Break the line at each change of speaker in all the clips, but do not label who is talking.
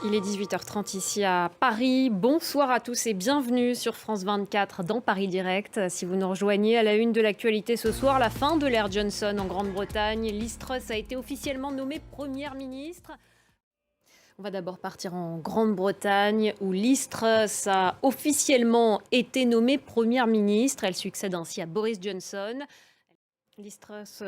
Il est 18h30 ici à Paris. Bonsoir à tous et bienvenue sur France 24 dans Paris Direct. Si vous nous rejoignez à la une de l'actualité ce soir, la fin de l'ère Johnson en Grande-Bretagne. Liz Truss a été officiellement nommée Première ministre. On va d'abord partir en Grande-Bretagne où Liz Truss a officiellement été nommée Première ministre. Elle succède ainsi à Boris Johnson. Liz Truss,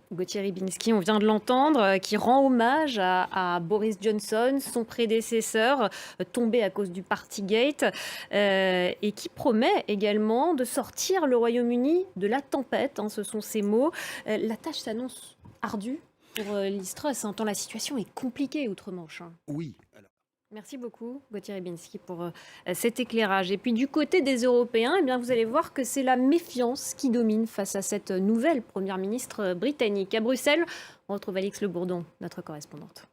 Gauthier Rybinski, on vient de l'entendre, qui rend hommage à Boris Johnson, son prédécesseur, tombé à cause du Partygate, et qui promet également de sortir le Royaume-Uni de la tempête, ce sont ses mots. La tâche s'annonce ardue pour Liz Truss, tant la situation est compliquée outre-Manche.
Oui.
Merci beaucoup, Gauthier Rybinski, pour cet éclairage. Et puis du côté des Européens, vous allez voir que c'est la méfiance qui domine face à cette nouvelle première ministre britannique. À Bruxelles, on retrouve Alix Le Bourdon, notre correspondante.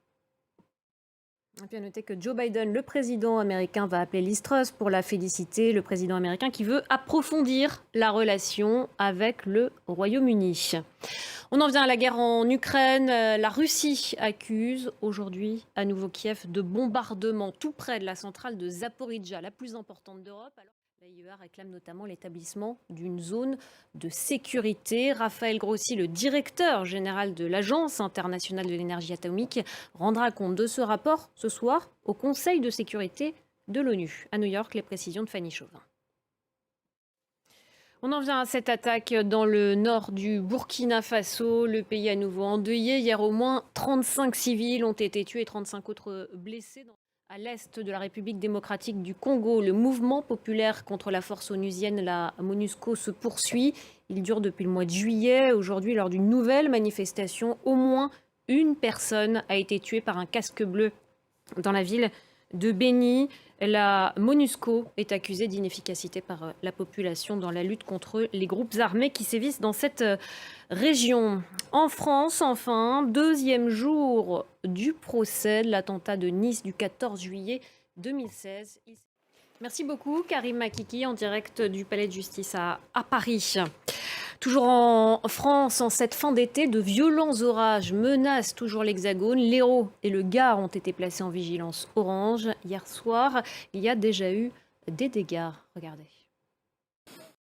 Et puis à noter que Joe Biden, le président américain, va appeler Liz Truss pour la féliciter. Le président américain qui veut approfondir la relation avec le Royaume-Uni. On en vient à la guerre en Ukraine. La Russie accuse aujourd'hui à nouveau Kiev de bombardements tout près de la centrale de Zaporijjia, la plus importante d'Europe. L'AIEA réclame notamment l'établissement d'une zone de sécurité. Raphaël Grossi, le directeur général de l'Agence internationale de l'énergie atomique, rendra compte de ce rapport ce soir au Conseil de sécurité de l'ONU. À New York, les précisions de Fanny Chauvin. On en vient à cette attaque dans le nord du Burkina Faso. Le pays à nouveau endeuillé. Hier, au moins 35 civils ont été tués et 35 autres blessés. À l'est de la République démocratique du Congo, le mouvement populaire contre la force onusienne, la MONUSCO, se poursuit. Il dure depuis le mois de juillet. Aujourd'hui, lors d'une nouvelle manifestation, au moins une personne a été tuée par un casque bleu dans la ville de Béni. La MONUSCO est accusée d'inefficacité par la population dans la lutte contre les groupes armés qui sévissent dans cette région. En France, enfin, deuxième jour du procès de l'attentat de Nice du 14 juillet 2016. Merci beaucoup, Karim Makiki, en direct du Palais de Justice à Paris. Toujours en France, en cette fin d'été, de violents orages menacent toujours l'Hexagone. L'Hérault et le Gard ont été placés en vigilance orange. Hier soir, il y a déjà eu des dégâts. Regardez.